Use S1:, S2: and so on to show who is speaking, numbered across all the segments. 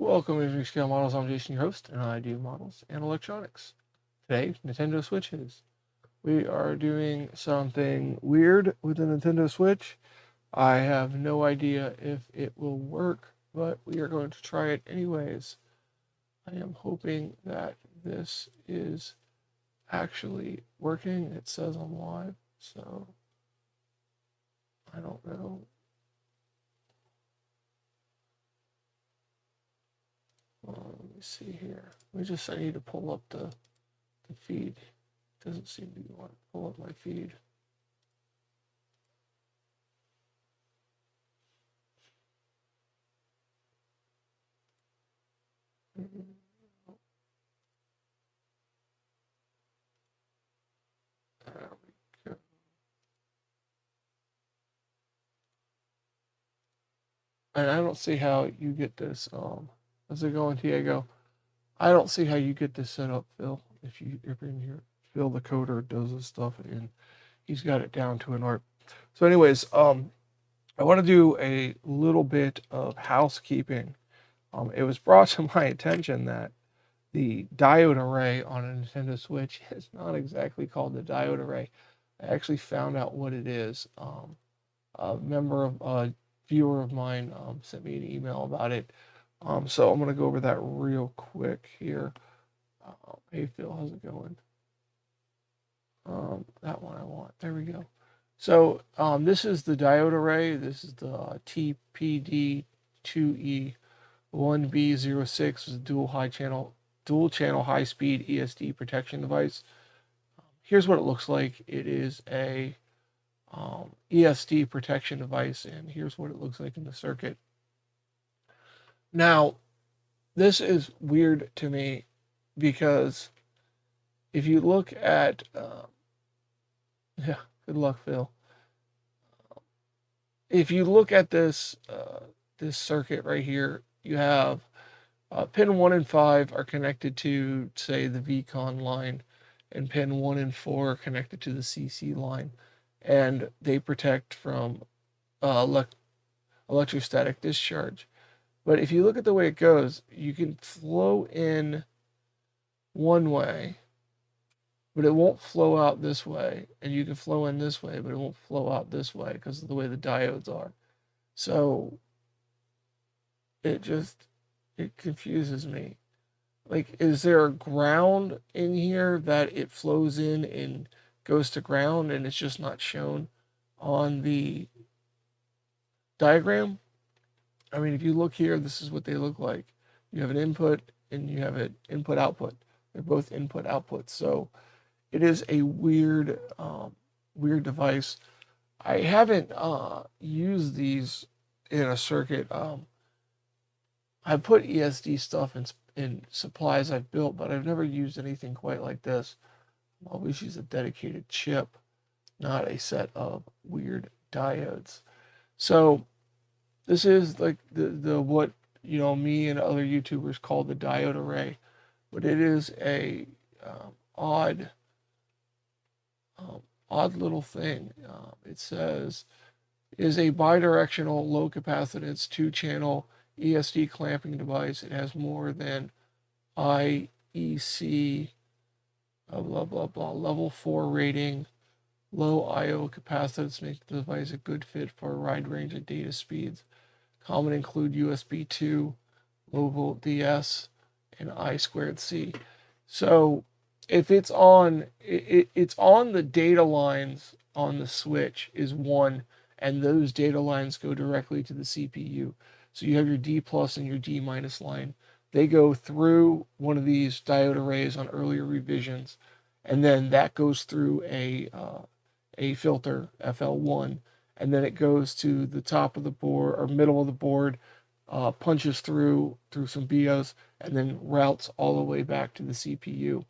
S1: Welcome to Infini Scale Models. I'm Jason, your host, and I do models and electronics. Today, Nintendo Switches. We are doing something weird with the Nintendo Switch. I have no idea if it will work, but we are going to try it anyways. I am hoping that this is actually working. It says I'm live, so I don't know. Let me see here. I need to pull up the feed. It doesn't seem to want to pull up my feed. There we go. And I don't see how you get this. As I go into Diego, I don't see how you get this set up, Phil. If you're in here, Phil the coder does this stuff, and he's got it down to an art. So, anyways, I want to do a little bit of housekeeping. It was brought to my attention that the diode array on a Nintendo Switch is not exactly called the diode array. I actually found out what it is. A viewer of mine sent me an email about it. So I'm going to go over that real quick here. Hey Phil, how's it going? That one I want. There we go. So this is the diode array. This is the TPD2E1B06 dual channel high speed ESD protection device. Here's what it looks like. It is a ESD protection device, and here's what it looks like in the circuit. Now, this is weird to me because if you look at, yeah, good luck, Phil. If you look at this this circuit right here, you have pin 1 and 5 are connected to, say, the VCon line, and pin 1 and 4 are connected to the CC line, and they protect from electrostatic discharge. But if you look at the way it goes, you can flow in one way, but it won't flow out this way. And you can flow in this way, but it won't flow out this way because of the way the diodes are. So it confuses me. Like, is there a ground in here that it flows in and goes to ground and it's just not shown on the diagram? I mean, if you look here, this is what they look like. You have an input and you have an input output. They're both input outputs. So it is a weird device. I haven't used these in a circuit. I put ESD stuff in supplies I've built, but I've never used anything quite like this. I always use a dedicated chip, not a set of weird diodes. So this is like the what me and other YouTubers call the diode array, but it is a odd little thing. It says is a bidirectional low capacitance 2-channel ESD clamping device. It has more than IEC blah blah blah level 4 rating. Low I/O capacitance makes the device a good fit for a wide range of data speeds. Common include USB 2, low volt DS, and I2C. So if it's on, it's on the data lines on the switch is one, and those data lines go directly to the CPU. So you have your D plus and your D minus line. They go through one of these diode arrays on earlier revisions, and then that goes through a filter, FL1, and then it goes to the top of the board or middle of the board, punches through some BIOS, and then routes all the way back to the CPU.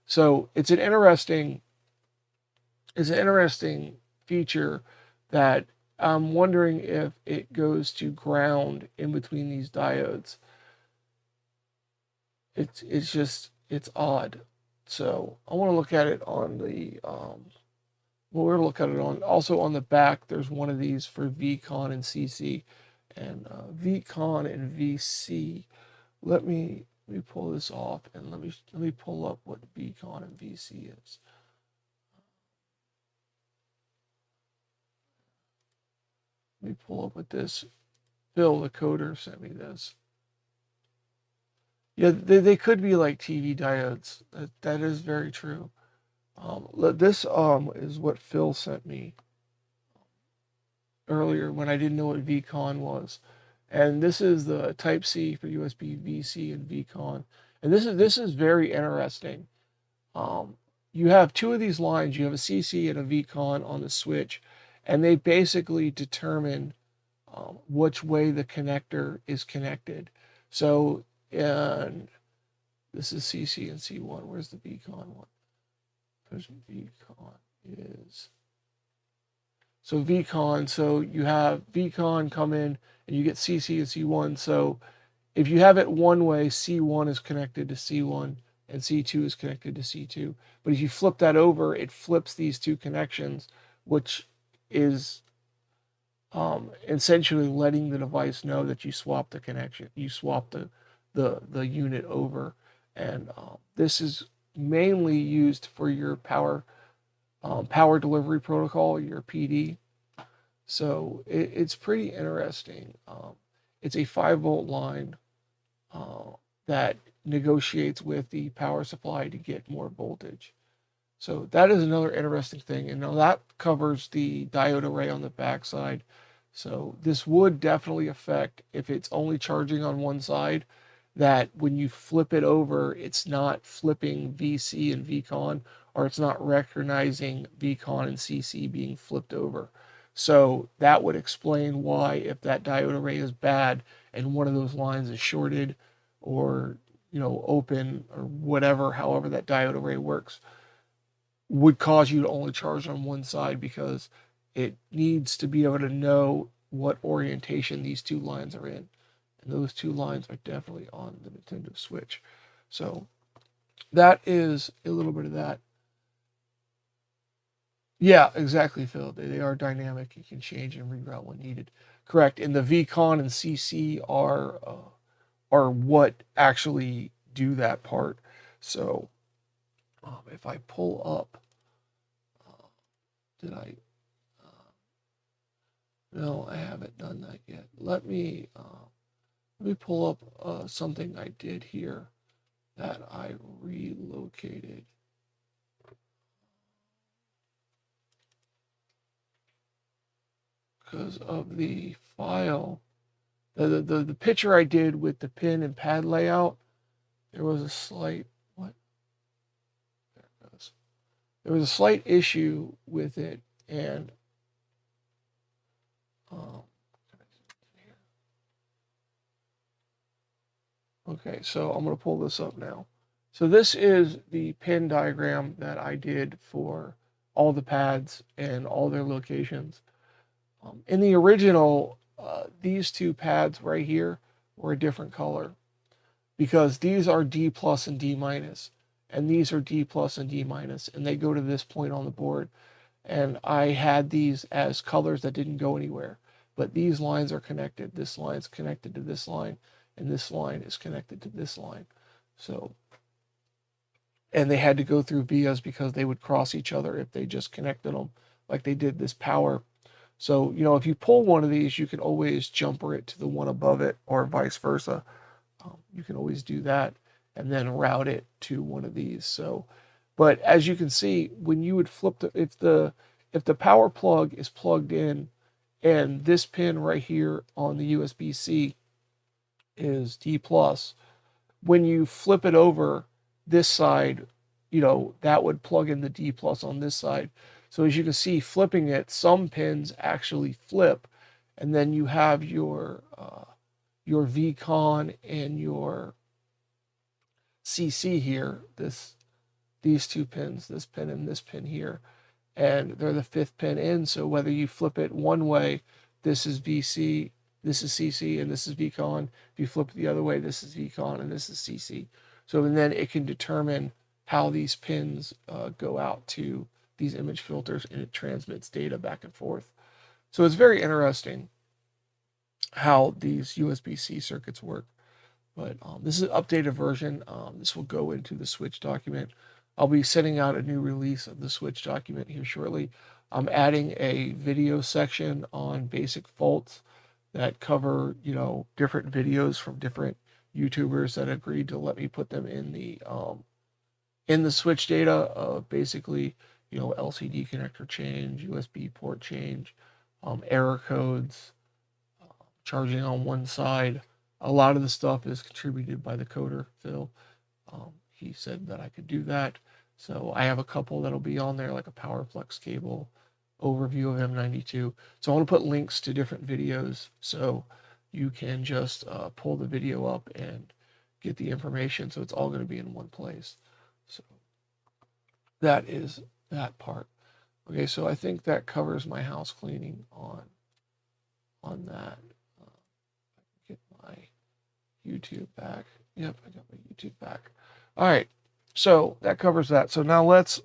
S1: So it's an interesting feature that I'm wondering if it goes to ground in between these diodes. It's odd. So I want to look at it on the we're going to look at it on also on the back. There's one of these for VCon and CC, and VCon and VC let me pull this off, and let me pull up what VCon and VC is. Let me pull up what this. Phil, the coder, sent me this. Yeah, they could be like TV diodes. That is very true. This is what Phil sent me earlier when I didn't know what VCon was, and this is the Type C for USB, VC, and VCon. And this is very interesting. Um, you have two of these lines. You have a CC and a VCon on the switch, and they basically determine which way the connector is connected. So, and this is CC and C1. Where's the VCon one? There's VCon is. So VCon, so you have VCon come in and you get CC and C1. So if you have it one way, C1 is connected to C1 and C2 is connected to C2. But if you flip that over, it flips these two connections, which is essentially letting the device know that you swapped the connection, you swapped the unit over. And this is mainly used for your power delivery protocol, your PD. So it's pretty interesting. It's a 5-volt line that negotiates with the power supply to get more voltage. So that is another interesting thing. And now that covers the diode array on the backside. So this would definitely affect, if it's only charging on one side, that when you flip it over, it's not flipping VC and VCon, or it's not recognizing VCon and CC being flipped over. So that would explain why, if that diode array is bad and one of those lines is shorted or open or whatever, however that diode array works, would cause you to only charge on one side, because it needs to be able to know what orientation these two lines are in. And those two lines are definitely on the Nintendo Switch. So that is a little bit of that. Yeah, exactly, Phil. They are dynamic. You can change and reroute when needed. Correct. And the VCon and CC are what actually do that part. So if I pull up, did I? No, I haven't done that yet. Let me pull up something I did here that I relocated. Because of the file, the picture I did with the pin and pad layout, there was a slight, what? There it goes. There was a slight issue with it, and okay, so I'm going to pull this up now. So this is the pin diagram that I did for all the pads and all their locations. In the original, these two pads right here were a different color, because these are D plus and D minus, and these are D plus and D minus, and they go to this point on the board. And I had these as colors that didn't go anywhere, but these lines are connected. This line is connected to this line, and this line is connected to this line. So, and they had to go through vias because they would cross each other if they just connected them like they did this power. So, if you pull one of these, you can always jumper it to the one above it, or vice versa. You can always do that and then route it to one of these. So, but as you can see, when you would flip if the power plug is plugged in, and this pin right here on the USB-C is D plus, when you flip it over this side, that would plug in the D plus on this side. So as you can see, flipping it, some pins actually flip, and then you have your VCon and your CC here. These two pins, this pin and this pin here, and they're the 5th pin in. So whether you flip it one way, this is VC, this is CC, and this is VCon. If you flip it the other way, this is VCon and this is CC. So, and then it can determine how these pins go out to these image filters, and it transmits data back and forth. So it's very interesting how these USB-C circuits work. But this is an updated version. This will go into the Switch document. I'll be sending out a new release of the Switch document here shortly. I'm adding a video section on basic faults that cover, different videos from different YouTubers that agreed to let me put them in the Switch data of basically, LCD connector change, USB port change, error codes, charging on one side. A lot of the stuff is contributed by the coder, Phil. He said that I could do that. So I have a couple that'll be on there, like a PowerFlex cable, overview of M92. So I want to put links to different videos so you can just pull the video up and get the information. So it's all going to be in one place. So that is that part. Okay, so I think that covers my house cleaning on that. Get my YouTube back. Yep, I got my YouTube back. All right, so that covers that. So now let's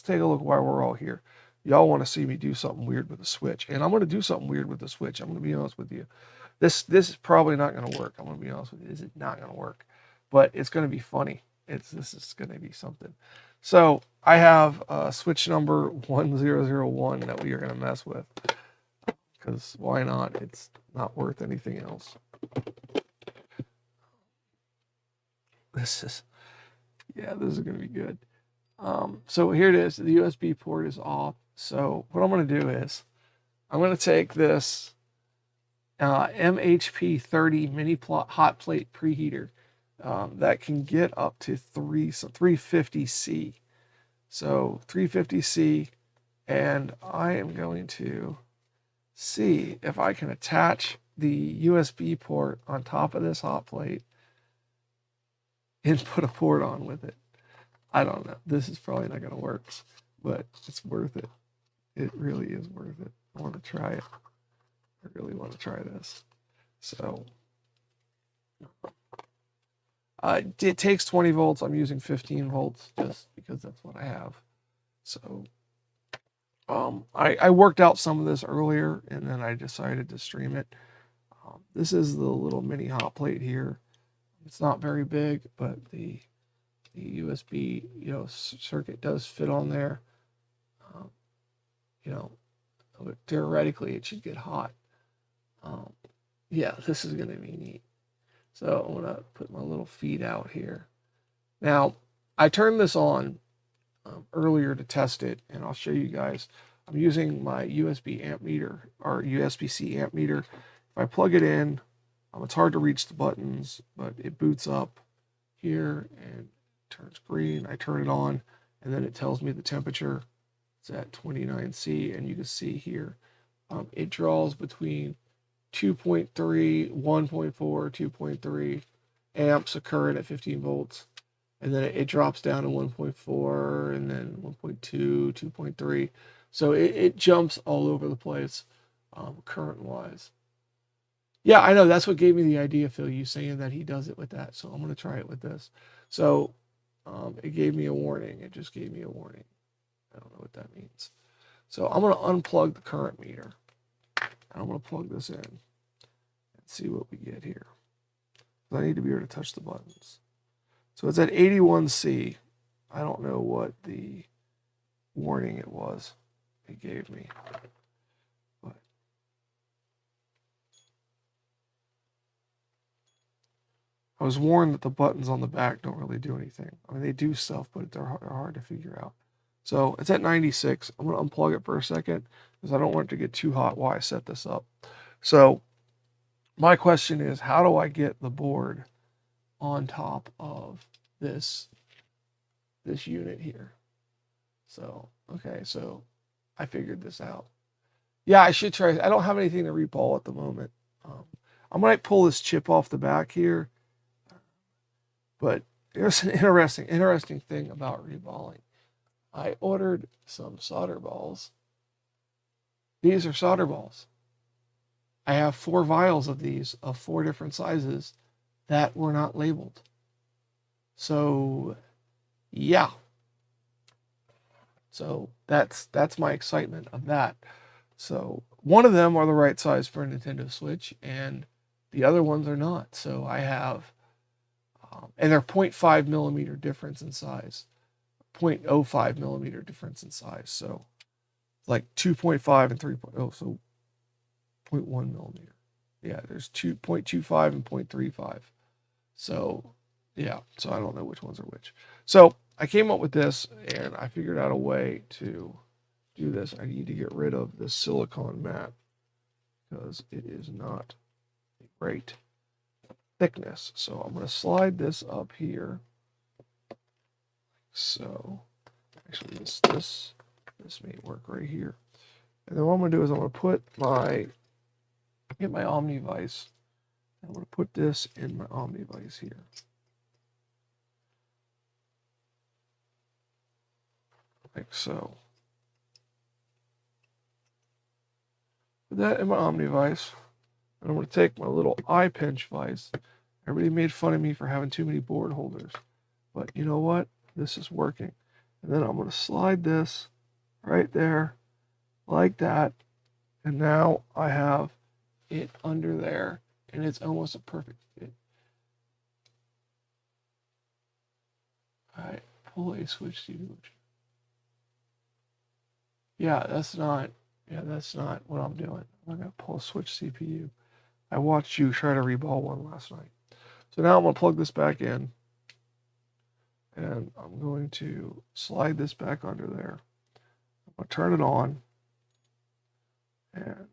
S1: take a look why we're all here. Y'all want to see me do something weird with the Switch, and I'm going to do something weird with the Switch. I'm going to be honest with you. This is probably not going to work. I'm going to be honest with you. This is not going to work, but it's going to be funny. This is going to be something. So I have Switch number 1001 that we are going to mess with, because why not? It's not worth anything else. This is going to be good. So here it is. The USB port is off. So what I'm going to do is I'm going to take this MHP 30 mini hot plate preheater that can get up to 350C. So 350C, and I am going to see if I can attach the USB port on top of this hot plate and put a port on with it. I don't know. This is probably not going to work, but it's worth it. It really is worth it. I want to try it. I really want to try this. So it takes 20 volts. I'm using 15 volts just because that's what I have. So I worked out some of this earlier, and then I decided to stream it. This is the little mini hot plate here. It's not very big, but the USB circuit does fit on there. Theoretically it should get hot. Yeah, this is going to be neat. So I'm going to put my little feed out here. Now, I turned this on earlier to test it, and I'll show you guys. I'm using my USB amp meter, or USB-C amp meter. If I plug it in, it's hard to reach the buttons, but it boots up here and turns green. I turn it on, and then it tells me the temperature. It's at 29C, and you can see here it draws between 2.3, 1.4, 2.3 amps of current at 15 volts, and then it drops down to 1.4, and then 1.2, 2.3. So it jumps all over the place current-wise. Yeah, I know. That's what gave me the idea, Phil, you saying that he does it with that. So I'm going to try it with this. So it gave me a warning. It just gave me a warning. I don't know what that means. So I'm going to unplug the current meter. I'm going to plug this in and see what we get here. I need to be able to touch the buttons. So it's at 81C. I don't know what the warning it was it gave me. But I was warned that the buttons on the back don't really do anything. I mean, they do stuff, but they're hard to figure out. So it's at 96. I'm going to unplug it for a second because I don't want it to get too hot while I set this up. So my question is, how do I get the board on top of this unit here? So, okay, so I figured this out. Yeah, I should try. I don't have anything to reball at the moment. I might pull this chip off the back here. But there's an interesting thing about reballing. I ordered some solder balls. These are solder balls. I have 4 vials of these of 4 different sizes that were not labeled. So, yeah. So that's my excitement of that. So one of them are the right size for a Nintendo Switch, and the other ones are not. So I have And they're 0.5 millimeter difference in size, 0.05 millimeter difference in size. So like 2.5 and 3.0, so 0.1 millimeter. Yeah, there's 2.25 and 0.35. So yeah, so I don't know which ones are which. So I came up with this, and I figured out a way to do this. I need to get rid of this silicone mat because it is not a great thickness. So I'm going to slide this up here. So actually this may work right here. And then what I'm going to do is I'm going to get my Omnivice. I'm going to put this in my Omnivice here. Like so. Put that in my Omnivice. And I'm going to take my little eye pinch vise. Everybody made fun of me for having too many board holders. But you know what? This is working. And then I'm going to slide this right there like that. And now I have it under there. And it's almost a perfect fit. Alright, pull a switch CPU. Yeah, that's not what I'm doing. I'm going to pull a switch CPU. I watched you try to reball one last night. So now I'm going to plug this back in. And I'm going to slide this back under there. I'm going to turn it on. And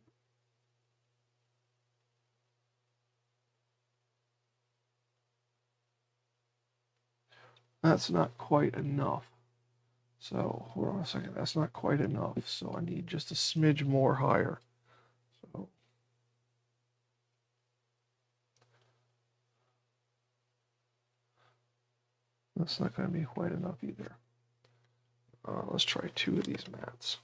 S1: that's not quite enough. So hold on a second. That's not quite enough. So I need just a smidge more higher. So that's not going to be quite enough either. Let's try 2 of these mats.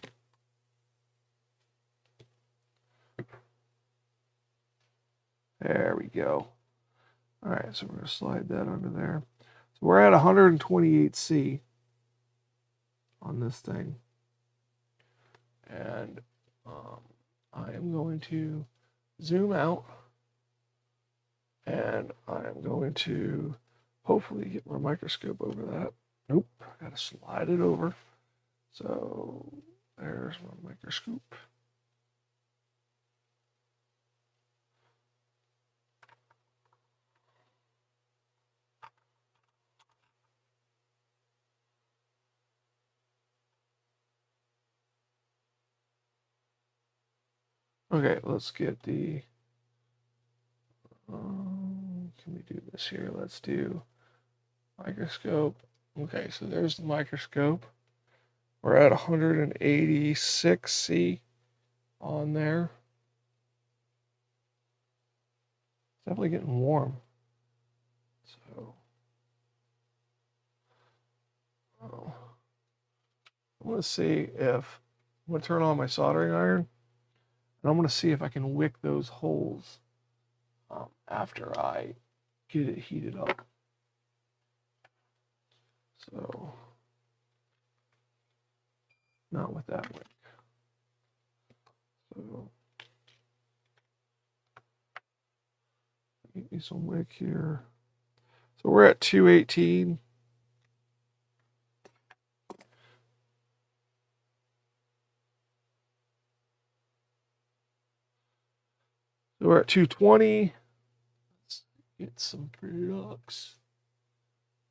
S1: There we go. All right, so we're going to slide that under there. So we're at 128C on this thing. And I am going to zoom out. And I am going to hopefully get my microscope over that. Nope, I got to slide it over. So there's my microscope. Okay, let's get the, can we do this here? Let's do microscope. Okay, so there's the microscope. We're at 186C on there. It's definitely getting warm. So, I'm going to see if, I'm going to turn on my soldering iron. And I'm going to see if I can wick those holes after I get it heated up. So, not with that wick. So, get me some wick here. So we're at 218. So we're at 220. Let's get some flux.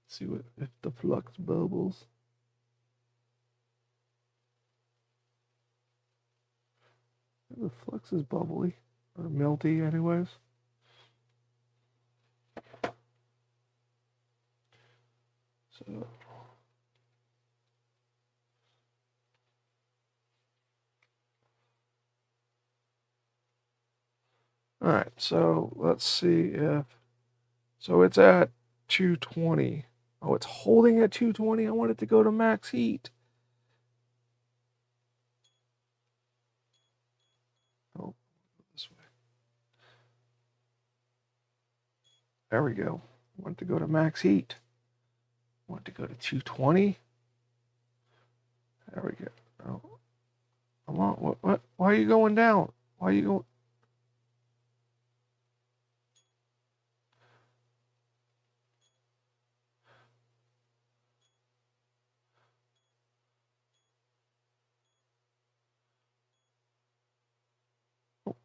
S1: See what if the flux bubbles. The flux is bubbly or melty, anyways. So all right, so let's see if, so it's at 220. Oh, it's holding at 220. I want it to go to max heat. Oh, this way. There we go. I want it to go to max heat. I want it to go to 220. There we go. Oh, come on. What? Why are you going down? Why are you going?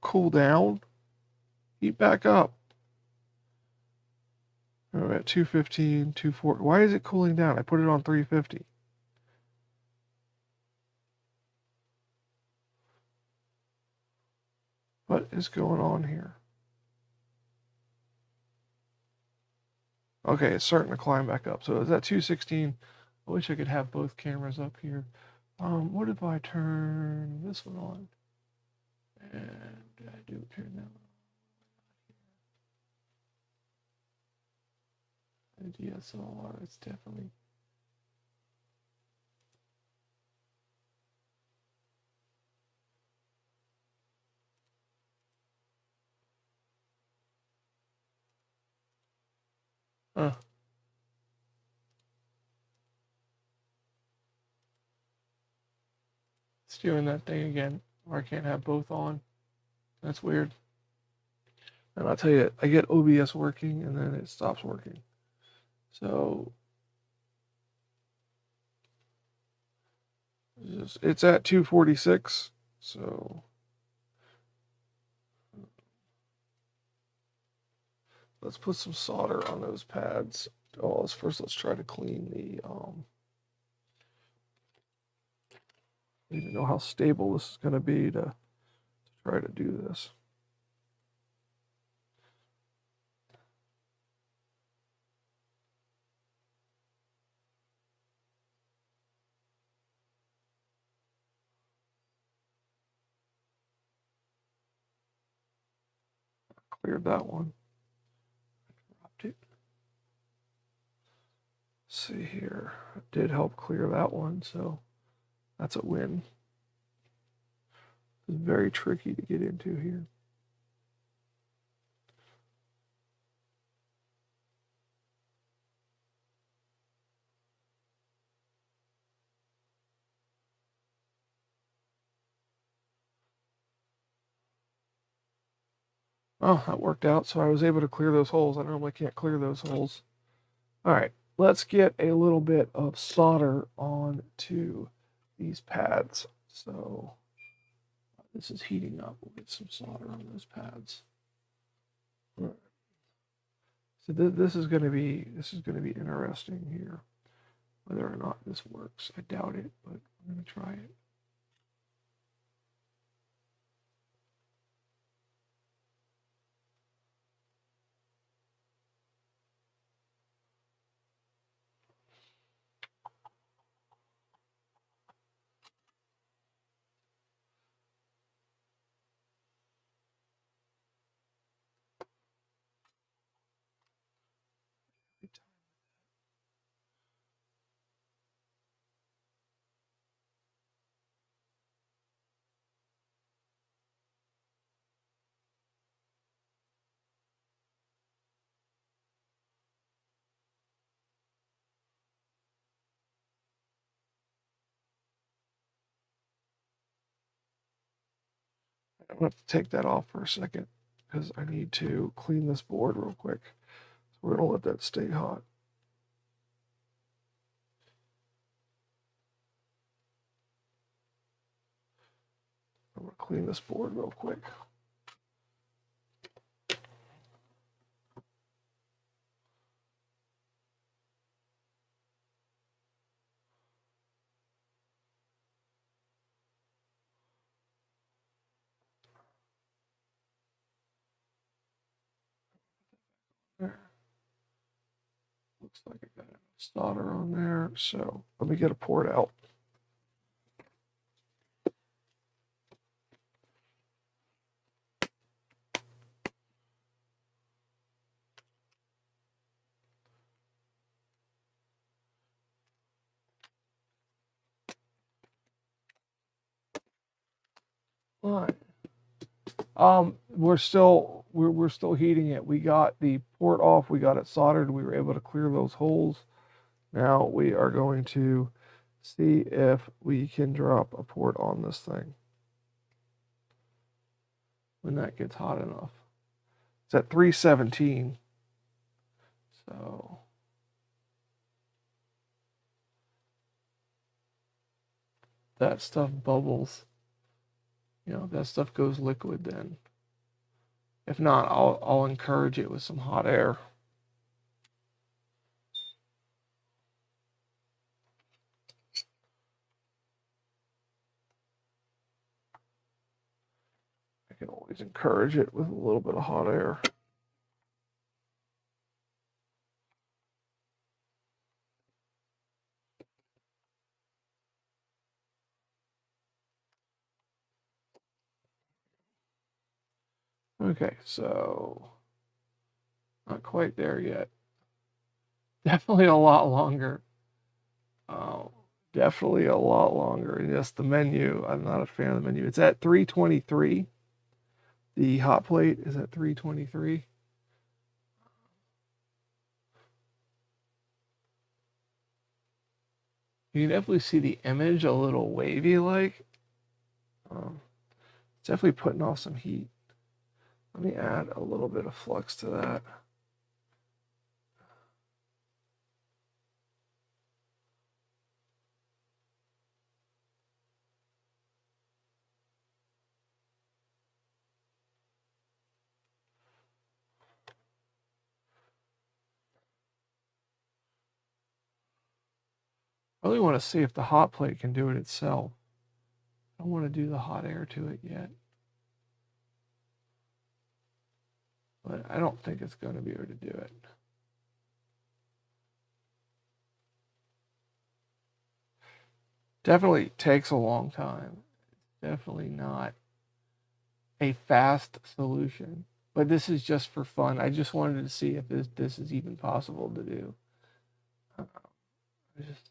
S1: Cool down. Heat back up. I'm at 215, 240. Why is it cooling down? I put it on 350. What is going on here? Okay, it's starting to climb back up. So it's at 216. I wish I could have both cameras up here. What if I turn this one on? And I do turn that one. The DSLR, it's definitely. It's doing that thing again where I can't have both on. That's weird. And I'll tell you, I get OBS working and then it stops working. So it's at 246. So let's put some solder on those pads. Oh, let's try to clean the I need to know how stable this is going to be to try to do this. Cleared that one. Dropped it. Let's see here. It did help clear that one, so that's a win. It's very tricky to get into here. Oh, that worked out. So I was able to clear those holes. I normally can't clear those holes. All right, let's get a little bit of solder onto these pads. So this is heating up. We'll get some solder on those pads. All right. So this is going to be interesting here. Whether or not this works, I doubt it, but I'm going to try it. I'm going to have to take that off for a second because I need to clean this board real quick. So we're going to let that stay hot. I'm going to clean this board real quick. There. Looks like I got enough solder on there. So let me get a port out. All right. We're still heating it. We got the port off. We got it soldered. We were able to clear those holes. Now we are going to see if we can drop a port on this thing when that gets hot enough. It's at 317. So that stuff bubbles you know, that stuff goes liquid then. If not, I'll encourage it with some hot air. I can always encourage it with a little bit of hot air. Okay, so not quite there yet. Definitely a lot longer. Definitely a lot longer. Yes, the menu. I'm not a fan of the menu. It's at 323. The hot plate is at 323. You can definitely see the image a little wavy like. It's definitely putting off some heat. Let me add a little bit of flux to that. I really want to see if the hot plate can do it itself. I don't want to do the hot air to it yet. But I don't think it's going to be able to do it. Definitely takes a long time. Definitely not a fast solution. But this is just for fun. I just wanted to see if this is even possible to do. Just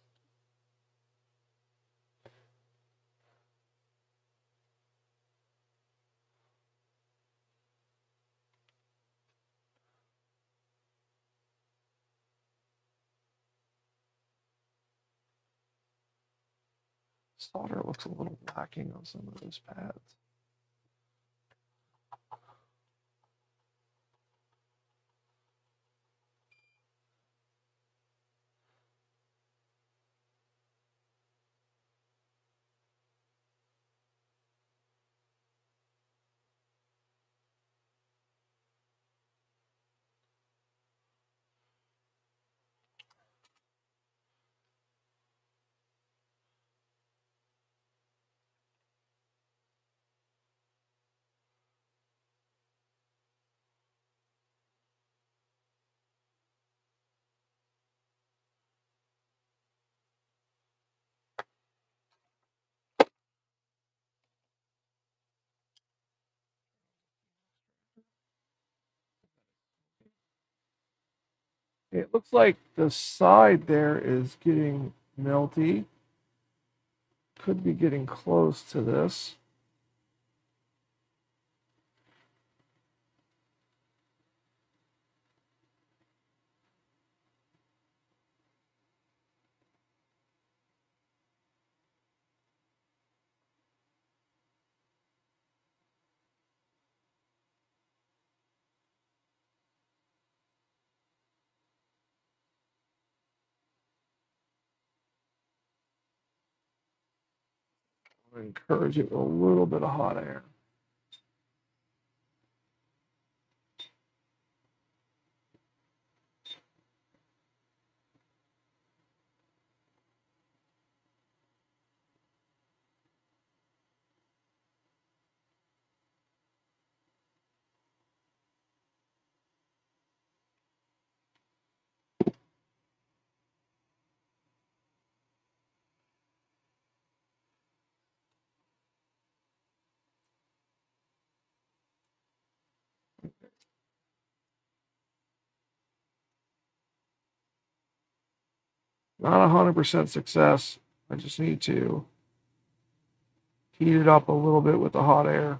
S1: solder looks a little lacking on some of those pads. It looks like the side there is getting melty. Could be getting close to this. I encourage it with a little bit of hot air. Not 100% success. I just need to heat it up a little bit with the hot air.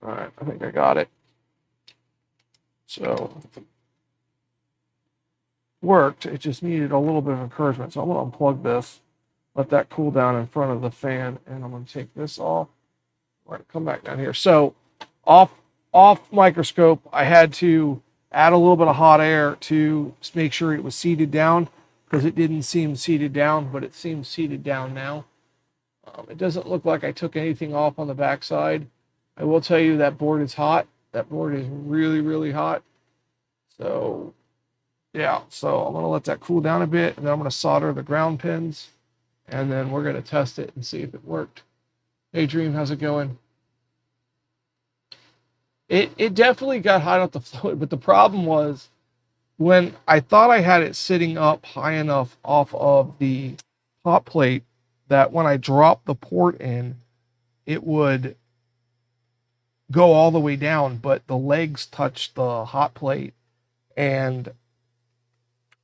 S1: All right, I think I got it. So worked. It just needed a little bit of encouragement. So I'm going to unplug this, let that cool down in front of the fan, and I'm going to take this off. All right, come back down here. So off microscope, I had to add a little bit of hot air to make sure it was seated down, because it didn't seem seated down, but it seems seated down now. It doesn't look like I took anything off on the backside. I will tell you that board is hot. That board is really, really hot. So, yeah, so I'm going to let that cool down a bit, and then I'm going to solder the ground pins, and then we're going to test it and see if it worked. Hey, Dream, how's it going? It definitely got hot off the fluid, but the problem was when I thought I had it sitting up high enough off of the hot plate that when I dropped the port in, it would go all the way down, but the legs touched the hot plate, and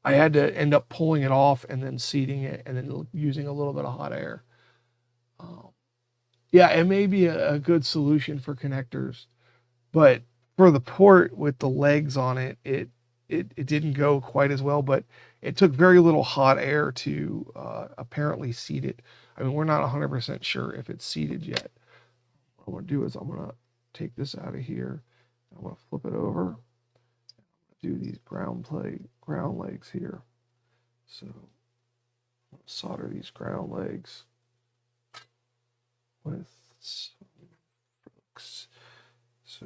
S1: I had to end up pulling it off and then seating it and then using a little bit of hot air. Yeah, it may be a good solution for connectors, but for the port with the legs on it, it didn't go quite as well, but it took very little hot air to apparently seat it. I mean, we're not 100% sure if it's seated yet. What I'm going to do is I'm going to take this out of here. I'm going to flip it over. Do these ground legs here. So I'm going to solder these ground legs with some hooks. So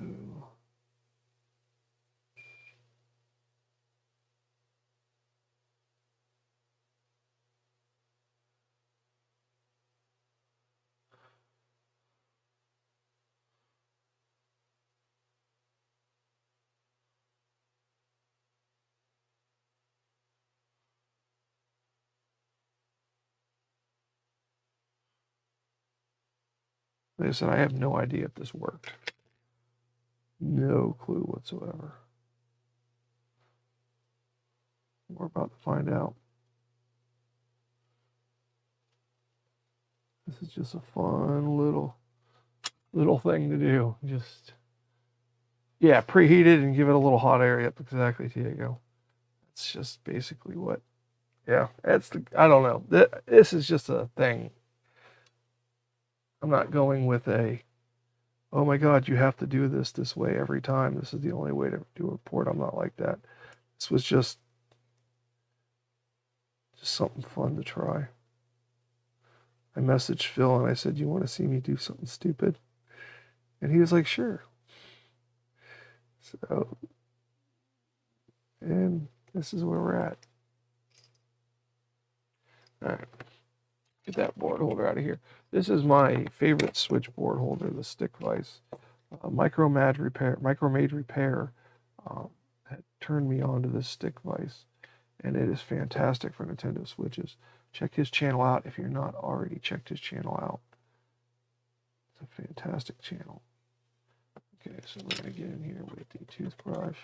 S1: like I said, I have no idea if this worked. No clue whatsoever. We're about to find out. This is just a fun little thing to do. Just, yeah, preheat it and give it a little hot air. Yep, exactly, Diego. That's just basically what, yeah, that's the, I don't know. This is just a thing. I'm not going with a, oh my God, you have to do this way every time. This is the only way to do a report. I'm not like that. This was just something fun to try. I messaged Phil and I said, you want to see me do something stupid? And he was like, sure. So, and this is where we're at. All right, get that board holder out of here. This is my favorite switchboard holder, the stick vise. Micromage Repair had turned me on to this stick vise, and it is fantastic for Nintendo Switches. Check his channel out if you're not already checked his channel out. It's a fantastic channel. Okay, so we're going to get in here with the toothbrush.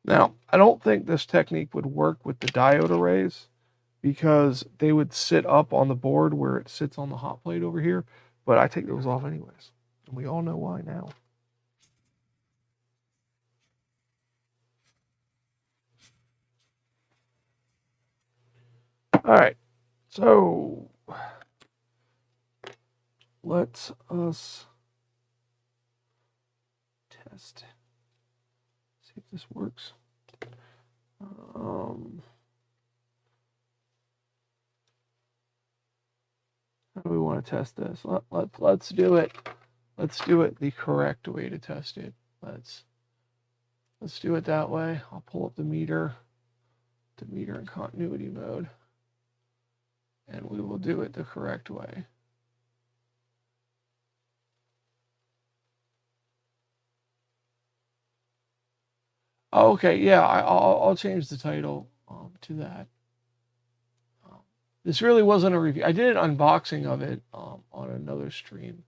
S1: Now, I don't think this technique would work with the diode arrays because they would sit up on the board where it sits on the hot plate over here, but I take those off anyways. And we all know why now. All right, so let's us test. See if this works. How do we want to test this? Let's do it. Let's do it the correct way to test it. Let's do it that way. I'll pull up the meter in continuity mode, and we will do it the correct way. Oh, okay, yeah, I'll change the title to that. This really wasn't a review. I did an unboxing of it on another stream.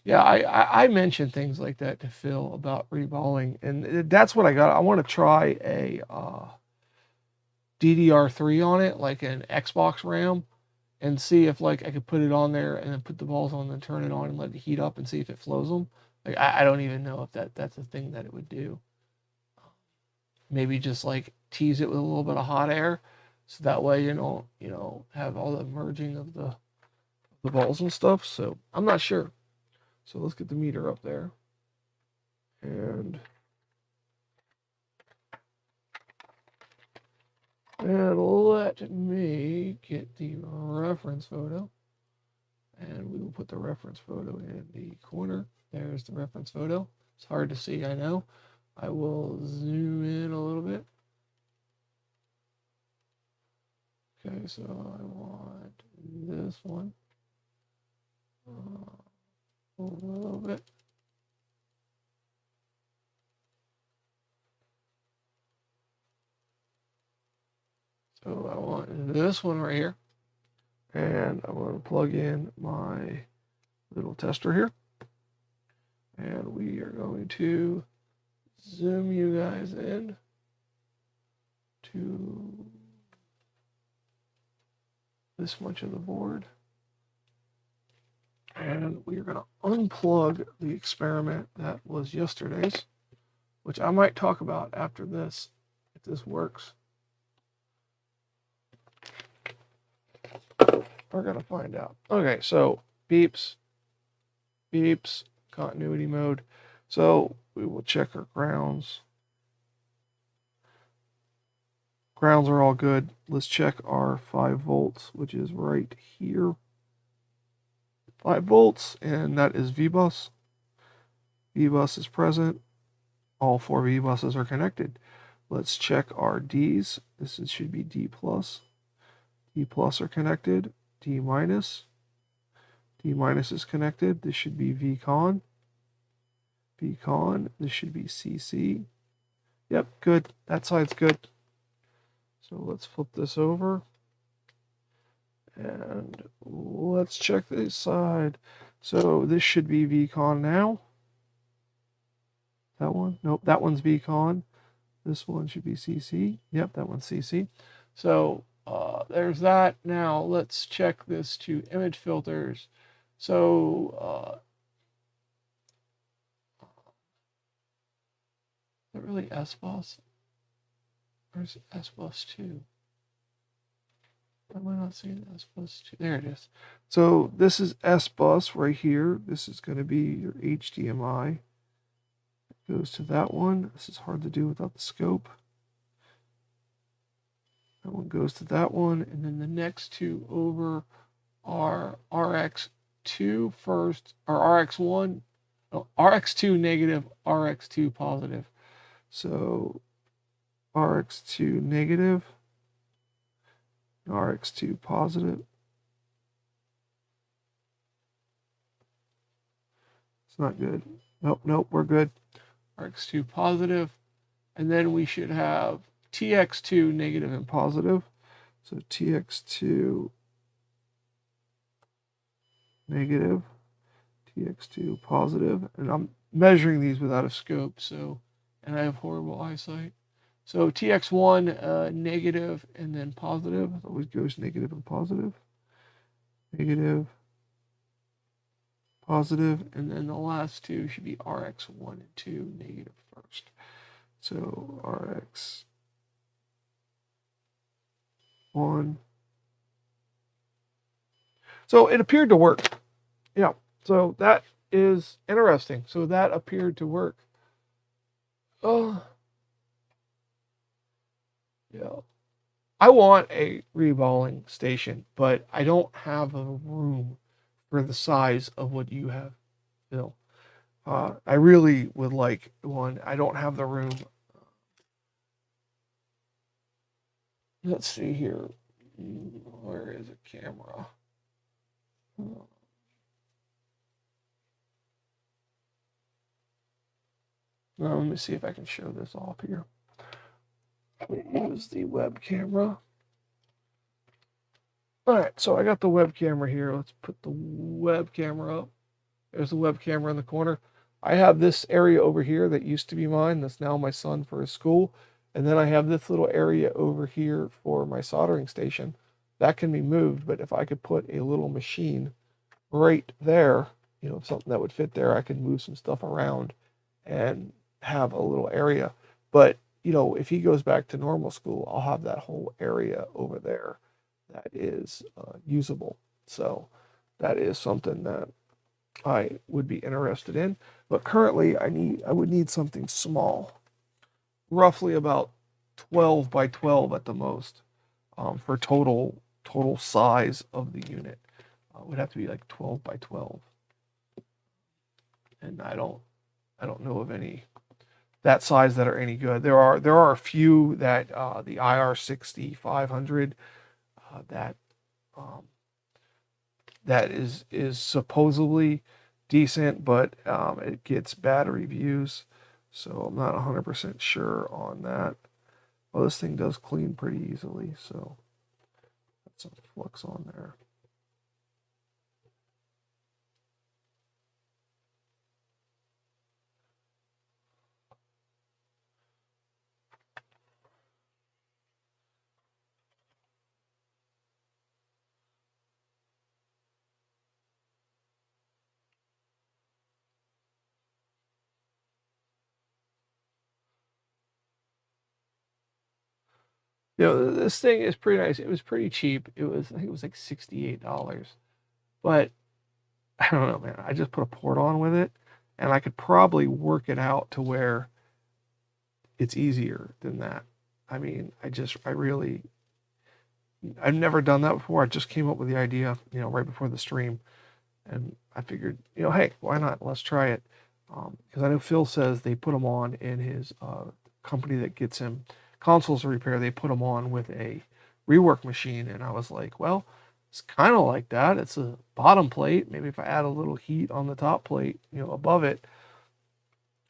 S1: Yeah, I mentioned things like that to Phil about reballing, and that's what I got. I want to try a DDR3 on it, like an Xbox RAM, and see if like I could put it on there and then put the balls on and then turn it on and let it heat up and see if it flows them. Like I don't even know if that's a thing that it would do. Maybe just like tease it with a little bit of hot air, so that way you don't have all the merging of the balls and stuff. So I'm not sure. So let's get the meter up there, and let me get the reference photo, and we will put the reference photo in the corner. There's the reference photo. It's hard to see, I know. I will zoom in a little bit. Okay, so I want this one a little bit. So I want this one right here. And I'm going to plug in my little tester here. And we are going to zoom you guys in to this much of the board. And we are going to unplug the experiment that was yesterday's, which I might talk about after this, if this works. We're going to find out. Okay, so beeps, continuity mode. So we will check our grounds. Grounds are all good. Let's check our 5 volts, which is right here. 5 volts, and that is VBus. VBus is present. All 4 VBuses are connected. Let's check our Ds. This should be D+. D+ are connected. D-. D- is connected. This should be VCon. VCon. This should be CC. Yep, good. That side's good. So let's flip this over. And let's check this side. So this should be VCon now. That one? Nope, that one's VCon. This one should be CC. Yep, that one's CC. So there's that. Now let's check this to image filters. So is it really S-Bus? Or is it S-Bus 2? Why am I not seeing S-Bus 2? There it is. So this is S-Bus right here. This is going to be your HDMI. It goes to that one. This is hard to do without the scope. That one goes to that one. And then the next two over are RX2 first, or RX1, no, RX2 negative, RX2 positive. So RX2 negative, RX2 positive. It's not good. Nope, we're good. RX2 positive. And then we should have TX2 negative and positive. So TX2 negative, TX2 positive. And I'm measuring these without a scope, so, and I have horrible eyesight. So TX1 negative and then positive. It always goes negative and positive. Negative, positive, and then the last two should be RX1 and 2 negative first. So RX1. So it appeared to work. Yeah. So that is interesting. So that appeared to work. Oh. Yeah. I want a reballing station, but I don't have a room for the size of what you have, Bill. I really would like one. I don't have the room. Let's see here. Where is a camera? Let me see if I can show this off here. use the web camera. All right, so I got the web camera here. Let's put the web camera up. There's the web camera in the corner. I have this area over here that used to be mine. That's now my son for his school. And then I have this little area over here for my soldering station. That can be moved, but if I could put a little machine right there, you know, something that would fit there, I could move some stuff around and have a little area. But, you know, if he goes back to normal school, I'll have that whole area over there that is usable. So that is something that I would be interested in. But currently I would need something small, roughly about 12 by 12 at the most, for total size of the unit. It would have to be like 12 by 12. And I don't know of any that size that are any good. There are a few that the IR60 500 that is supposedly decent, but it gets bad reviews, so I'm not 100% sure on that. Well, this thing does clean pretty easily, so that's some flux on there. You know, this thing is pretty nice. It was pretty cheap. I think it was like $68. But I don't know, man. I just put a port on with it, and I could probably work it out to where it's easier than that. I mean, I've never done that before. I just came up with the idea, you know, right before the stream. And I figured, you know, hey, why not? Let's try it. Because I know Phil says they put them on in his company that gets him consoles to repair. They put them on with a rework machine, and I was like, well, it's kind of like that. It's a bottom plate. Maybe if I add a little heat on the top plate, you know, above it,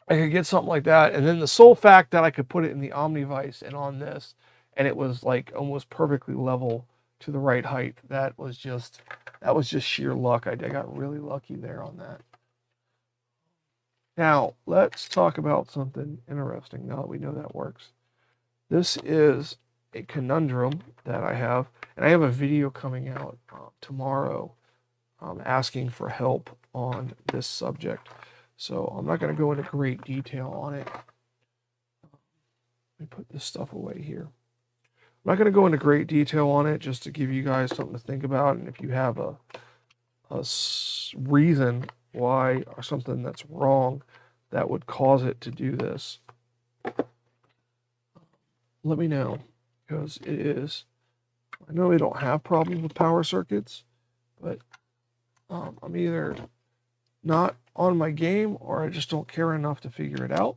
S1: I could get something like that. And then the sole fact that I could put it in the Omnivice and on this, and it was like almost perfectly level to the right height. That was just sheer luck. I got really lucky there on that. Now, let's talk about something interesting now that we know that works. This is a conundrum that I have, and I have a video coming out tomorrow asking for help on this subject. So I'm not going to go into great detail on it. Let me put this stuff away here. I'm not going to go into great detail on it, just to give you guys something to think about, and if you have a reason why or something that's wrong that would cause it to do this, let me know, because it is. I know we don't have problems with power circuits, but I'm either not on my game or I just don't care enough to figure it out.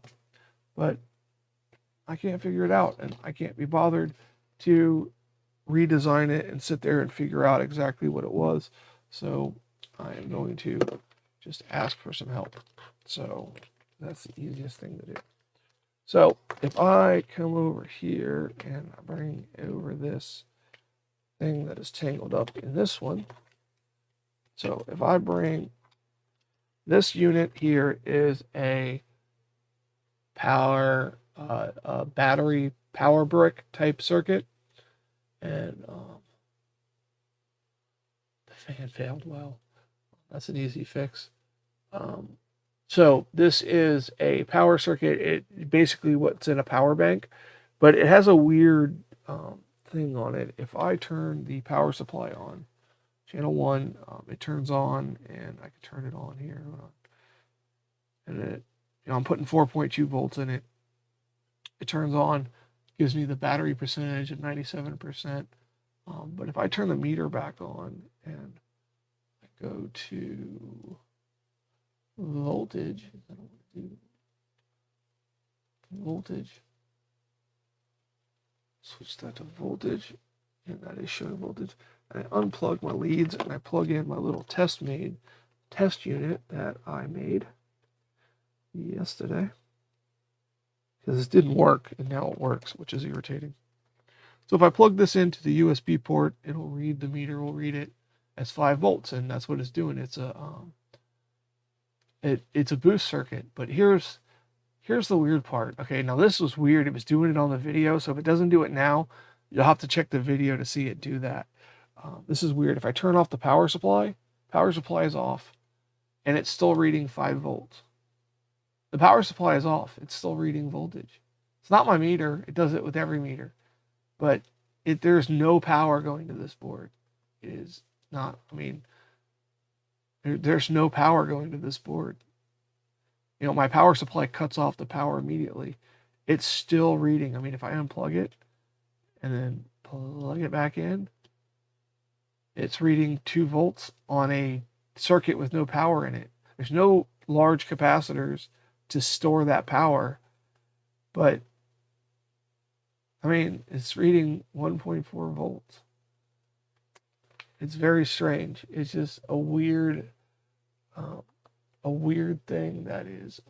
S1: But I can't figure it out, and I can't be bothered to redesign it and sit there and figure out exactly what it was. So I am going to just ask for some help. So that's the easiest thing to do. So if I come over here and I bring over this thing that is tangled up in this one. So if I bring this unit here is a power, battery power brick type circuit. And the fan failed. Well, that's an easy fix. So this is a power circuit. It basically what's in a power bank, but it has a weird thing on it. If I turn the power supply on, channel 1, it turns on, and I can turn it on here. And it, you know, I'm putting 4.2 volts in it. It turns on, gives me the battery percentage of 97%. But if I turn the meter back on and I go to voltage, I don't want to do voltage. Switch that to voltage, and that is showing voltage. And I unplug my leads and I plug in my little test unit that I made yesterday. because this didn't work, and now it works, which is irritating. So if I plug this into the USB port, it'll read, the meter will read it as 5 volts, and that's what it's doing. It's a boost circuit. But here's the weird part. Okay, now this was weird. It was doing it on the video, so if it doesn't do it now, you'll have to check the video to see it do that. This is weird. If I turn off the power supply is off, and it's still reading 5 volts. The power supply is off. It's still reading voltage. It's not my meter. It does it with every meter. But there's no power going to this board. It is not, I mean, there's no power going to this board. You know, my power supply cuts off the power immediately. It's still reading. I mean, if I unplug it and then plug it back in, it's reading 2 volts on a circuit with no power in it. There's no large capacitors to store that power. But, I mean, it's reading 1.4 volts. It's very strange. It's just a weird thing that is,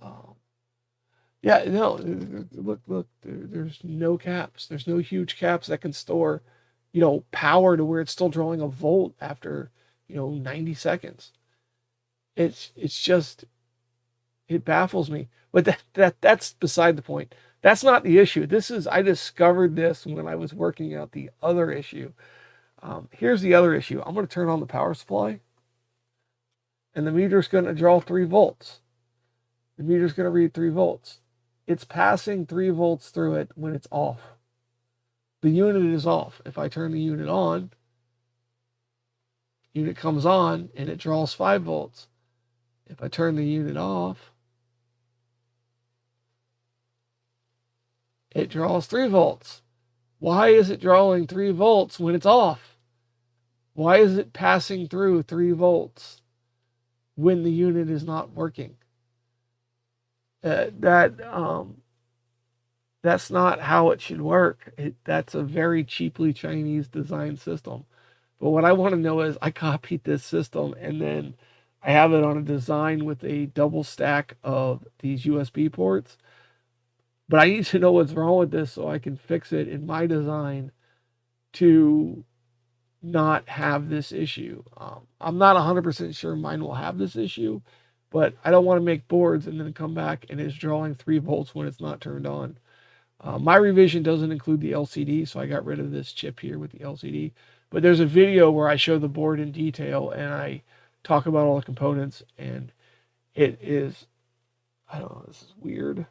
S1: yeah, no, look, there's no caps. There's no huge caps that can store, you know, power to where it's still drawing a volt after, you know, 90 seconds. It's just, it baffles me. But that's beside the point. That's not the issue. I discovered this when I was working out the other issue. Here's the other issue. I'm going to turn on the power supply, and the meter's going to draw 3 volts. The meter's going to read 3 volts. It's passing 3 volts through it when it's off. The unit is off. If I turn the unit on, unit comes on and it draws 5 volts. If I turn the unit off, it draws 3 volts. Why is it drawing 3 volts when it's off? Why is it passing through 3 volts when the unit is not working? That's not how it should work. That's a very cheaply Chinese designed system. But what I want to know is, I copied this system and then I have it on a design with a double stack of these USB ports. But I need to know what's wrong with this so I can fix it in my design to not have this issue. I'm not 100% sure mine will have this issue, but I don't want to make boards and then come back and it's drawing 3 volts when it's not turned on. My revision doesn't include the LCD, so I got rid of this chip here with the LCD. But there's a video where I show the board in detail and I talk about all the components, and it is, I don't know, this is weird.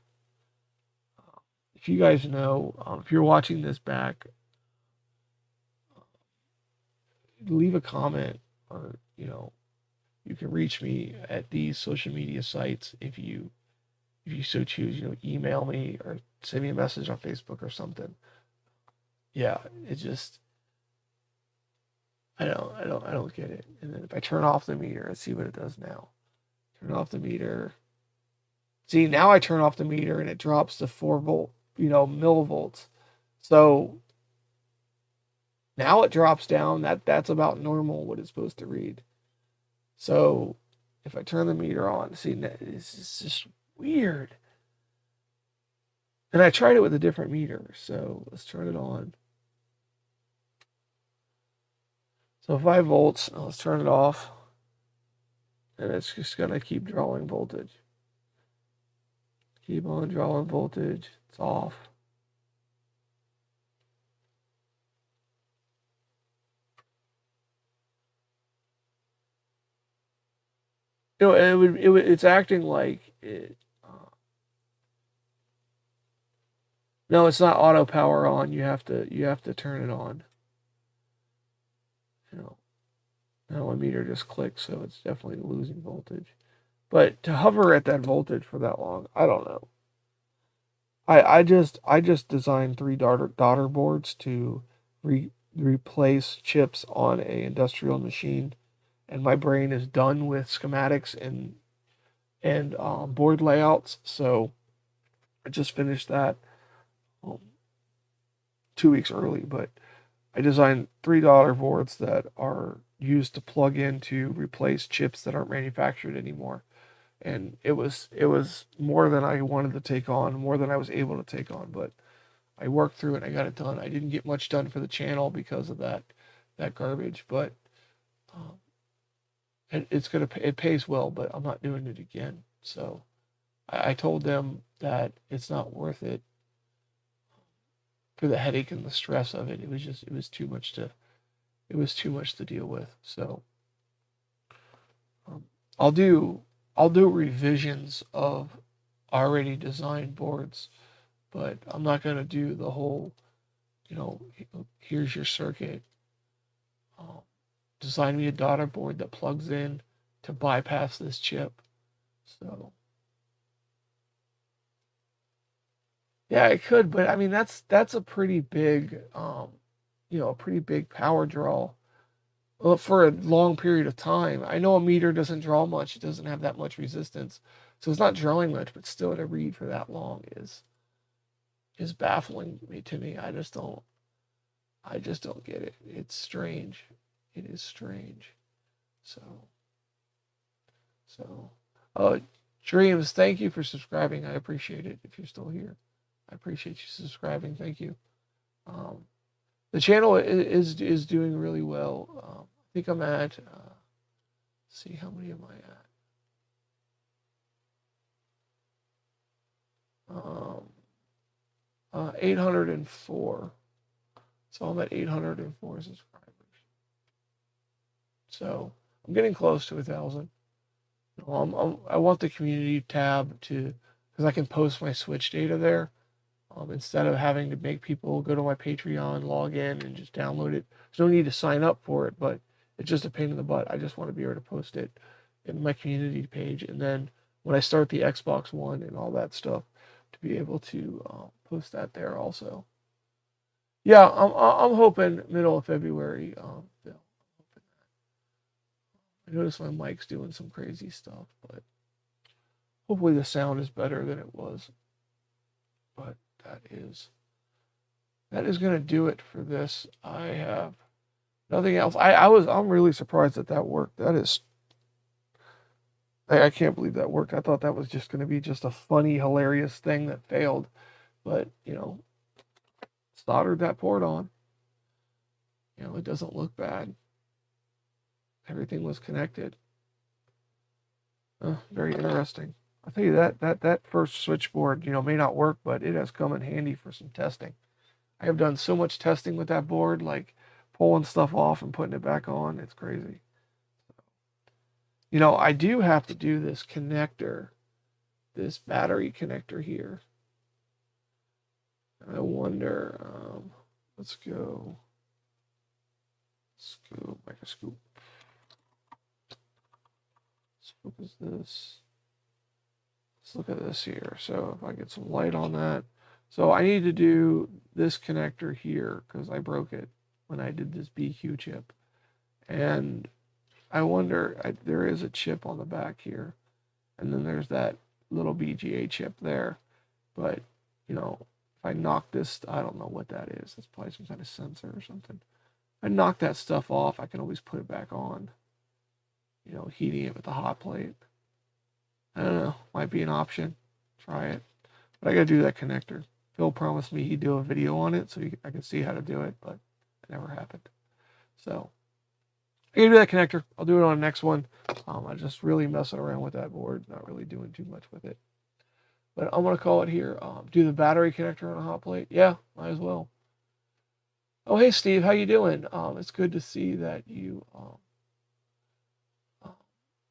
S1: If you guys know, if you're watching this back, leave a comment, or, you know, you can reach me at these social media sites if you so choose. You know, email me or send me a message on Facebook or something. Yeah, it's just, I don't get it. And then if I turn off the meter, let's see what it does now. Turn off the meter. See, now I turn off the meter and it drops to 4 volt, you know, millivolts. So now it drops down. That's about normal what it's supposed to read. So if I turn the meter on, see, it's just weird. And I tried it with a different meter. So let's turn it on. So 5 volts. Now let's turn it off. And it's just going to keep drawing voltage. Keep on drawing voltage. It's off. You know, it's acting like it. No, it's not auto power on. You have to turn it on. You know, now my meter just clicked, so it's definitely losing voltage. But to hover at that voltage for that long, I don't know. I just designed 3 daughter boards to replace chips on a industrial machine, and my brain is done with schematics and board layouts. So I just finished that 2 weeks early, but I designed 3 daughter boards that are used to plug in to replace chips that aren't manufactured anymore. and it was more than I wanted to take on, more than I was able to take on, but I worked through it. I got it done. I didn't get much done for the channel because of that garbage, but um, it pays well. But I'm not doing it again. So I told them that it's not worth it for the headache and the stress of it. It was too much to deal with. So um, I'll do revisions of already designed boards, but I'm not going to do the whole, here's your circuit. Design me a daughter board that plugs in to bypass this chip. So yeah, it could, but I mean that's a pretty big, a pretty big power draw. Well, for a long period of time. I know a meter doesn't draw much; it doesn't have that much resistance, so it's not drawing much. But still, to read for that long is baffling to me. I just don't get it. It's strange. It is strange. So, Dreams, thank you for subscribing. I appreciate it. If you're still here, I appreciate you subscribing. Thank you. The channel is doing really well. I think I'm at. See, how many am I at? 804. So I'm at 804 subscribers. So I'm getting close to 1,000. I want the community tab because I can post my Switch data there. Instead of having to make people go to my Patreon, log in, and just download it. There's no need to sign up for it, but it's just a pain in the butt. I just want to be able to post it in my community page, and then when I start the Xbox One and all that stuff, to be able to post that there also. Yeah, I'm hoping middle of February. Phil. I noticed my mic's doing some crazy stuff, but hopefully the sound is better than it was. But that is going to do it for this. I have nothing else. I'm really surprised that worked. That is, I can't believe that worked. I thought that was just going to be just a funny, hilarious thing that failed, but soldered that port on. It doesn't look bad. Everything was connected. Very interesting. I'll tell you that first switchboard, may not work, but it has come in handy for some testing. I have done so much testing with that board, like pulling stuff off and putting it back on. It's crazy. I do have to do this connector, this battery connector here. I wonder, let's go microscope. Let's focus this. Let's look at this here. So if I get some light on that. So I need to do this connector here because I broke it when I did this BQ chip. And I wonder, there is a chip on the back here. And then there's that little BGA chip there. But, if I knock this, I don't know what that is. That's probably some kind of sensor or something. If I knock that stuff off, I can always put it back on. Heating it with the hot plate. I don't know. Might be an option. Try it. But I got to do that connector. Phil promised me he'd do a video on it so I could see how to do it, but it never happened. So I got to do that connector. I'll do it on the next one. I'm just really messing around with that board. Not really doing too much with it. But I'm going to call it here. Do the battery connector on a hot plate? Yeah, might as well. Oh, hey, Steve. How you doing? It's good to see that you...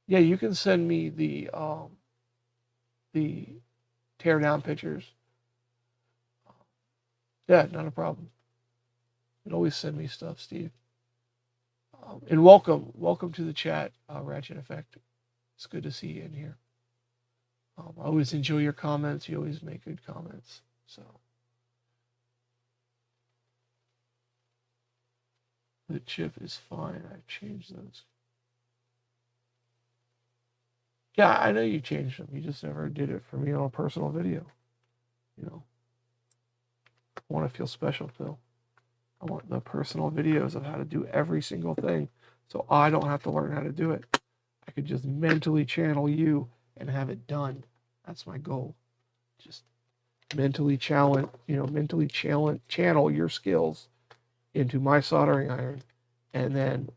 S1: yeah, you can send me the tear down pictures. Yeah, not a problem. You can always send me stuff, Steve. And welcome to the chat, Ratchet Effect. It's good to see you in here. I always enjoy your comments. You always make good comments. So the chip is fine. I've changed those. Yeah, I know you changed them. You just never did it for me on a personal video. I want to feel special, Phil. I want the personal videos of how to do every single thing so I don't have to learn how to do it. I could just mentally channel you and have it done. That's my goal. Just mentally challenge channel your skills into my soldering iron, and then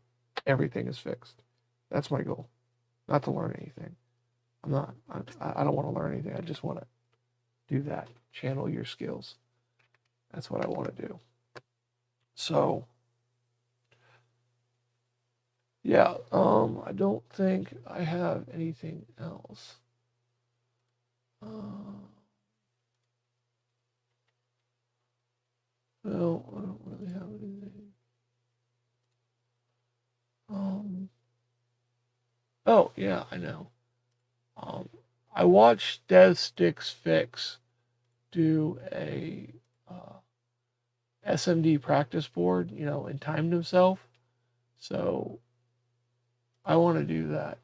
S1: everything is fixed. That's my goal. Not to learn anything. I don't want to learn anything. I just want to do that. Channel your skills. That's what I want to do. So, yeah, I don't think I have anything else. No, I don't really have anything. Oh, yeah, I know. I watched Dev Sticks Fix do a SMD practice board, and timed himself. So I want to do that.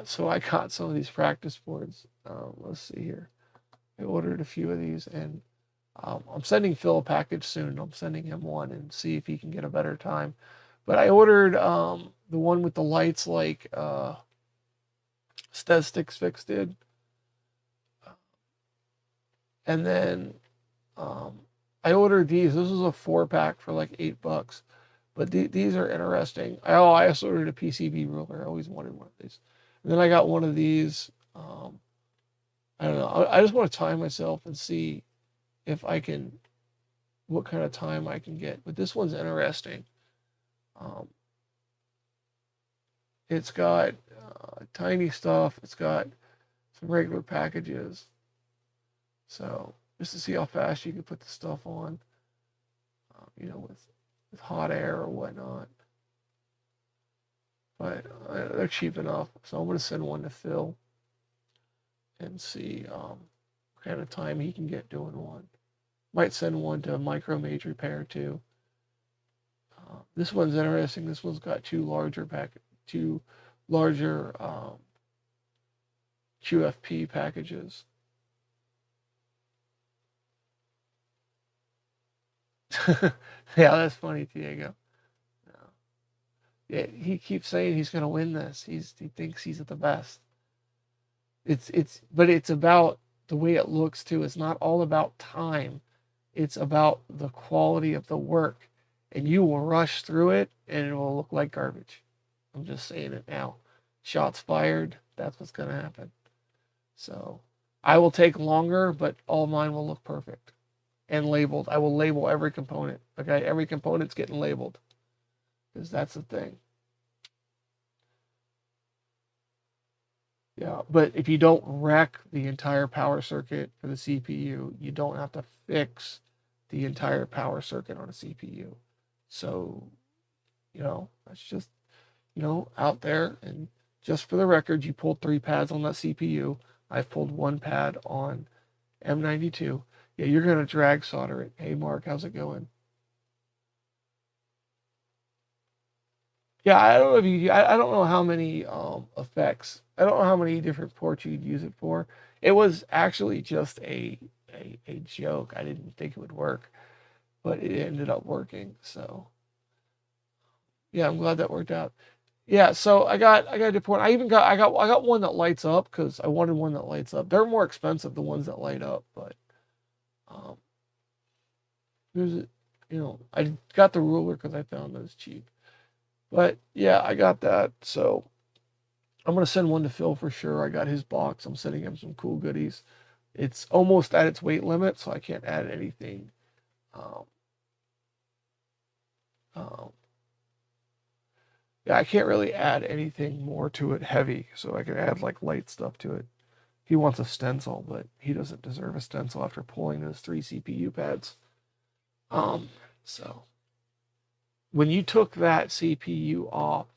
S1: So I got some of these practice boards. Let's see here. I ordered a few of these, and I'm sending Phil a package soon. I'm sending him one and see if he can get a better time. But I ordered the one with the lights like Dev Sticks Fix did. And then I ordered these. This was a 4-pack for like $8. But these are interesting. I also ordered a PCB ruler. I always wanted one of these. And then I got one of these. I don't know. I just want to time myself and see if I can, what kind of time I can get. But this one's interesting. It's got tiny stuff. It's got some regular packages. So just to see how fast you can put the stuff on, with hot air or whatnot. But they're cheap enough, so I'm going to send one to Phil and see what kind of time he can get doing one. Might send one to Micro Mage Repair too. This one's interesting. This one's got two larger QFP packages. Yeah, that's funny, Diego. Yeah, he keeps saying he's going to win this. He thinks he's the best. But it's about the way it looks too. It's not all about time. It's about the quality of the work, and you will rush through it, and it will look like garbage. I'm just saying it now. Shots fired. That's what's going to happen. So I will take longer, but all mine will look perfect and labeled. I will label every component. Okay, every component's getting labeled, because that's the thing. Yeah, but if you don't wreck the entire power circuit for the CPU, you don't have to fix the entire power circuit on a CPU. So, that's just, out there. And just for the record, you pulled 3 pads on that CPU. I've pulled 1 pad on M92. Yeah, you're going to drag solder it. Hey, Mark, how's it going? Yeah, I don't know if I don't know how many effects. I don't know how many different ports you'd use it for. It was actually just a joke. I didn't think it would work, but it ended up working. So yeah, I'm glad that worked out. Yeah, so I got a port. I got one that lights up because I wanted one that lights up. They're more expensive, the ones that light up, but I got the ruler because I found those cheap. But yeah, I got that. So I'm going to send one to Phil for sure. I got his box. I'm sending him some cool goodies. It's almost at its weight limit, so I can't add anything. Yeah, I can't really add anything more to it heavy, so I can add like light stuff to it. He wants a stencil, but he doesn't deserve a stencil after pulling those 3 CPU pads. So when you took that CPU off,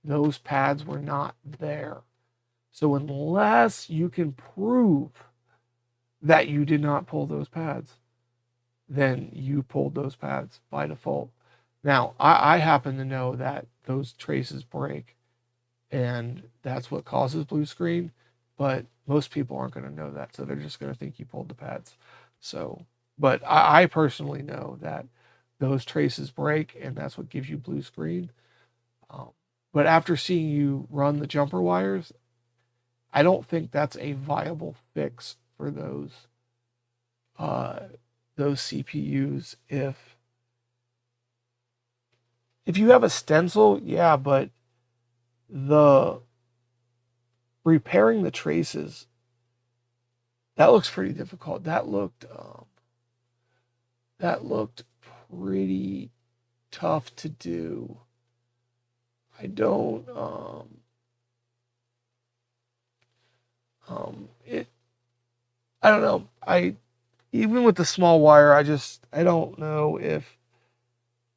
S1: those pads were not there. So unless you can prove that you did not pull those pads, then you pulled those pads by default. Now, I happen to know that those traces break, and that's what causes blue screen, but most people aren't going to know that, so they're just going to think you pulled the pads. So, but I personally know that those traces break, and that's what gives you blue screen. But after seeing you run the jumper wires, I don't think that's a viable fix for those CPUs. If you have a stencil, yeah, but the repairing the traces, that looks pretty difficult. That looked pretty tough to do. I don't it I don't know. Even with the small wire, I don't know if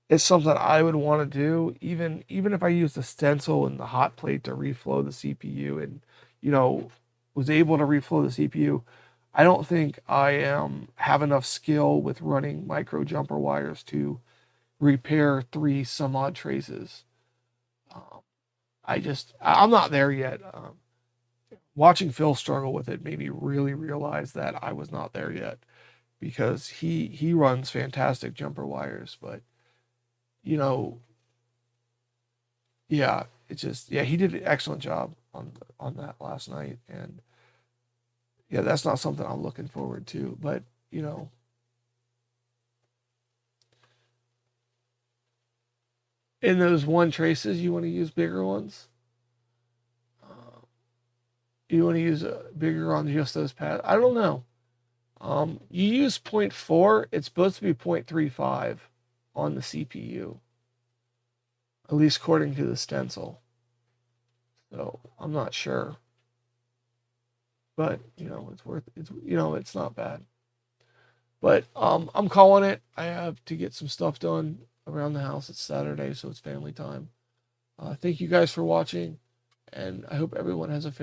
S1: it's something I would want to do. Even if I use the stencil and the hot plate to reflow the CPU and was able to reflow the CPU, I don't think I have enough skill with running micro jumper wires to repair 3 some odd traces. I'm not there yet. Watching Phil struggle with it made me really realize that I was not there yet, because he runs fantastic jumper wires, but you know, yeah, he did an excellent job on that last night, and yeah, that's not something I'm looking forward to, but in those one traces, you want to use bigger ones. You want to use a bigger on just those pads. I don't know. You use 0.4. It's supposed to be 0.35 on the CPU, at least according to the stencil. So I'm not sure, but it's not bad. But I'm calling it. I have to get some stuff done around the house. It's Saturday, so it's family time. Thank you guys for watching, and I hope everyone has a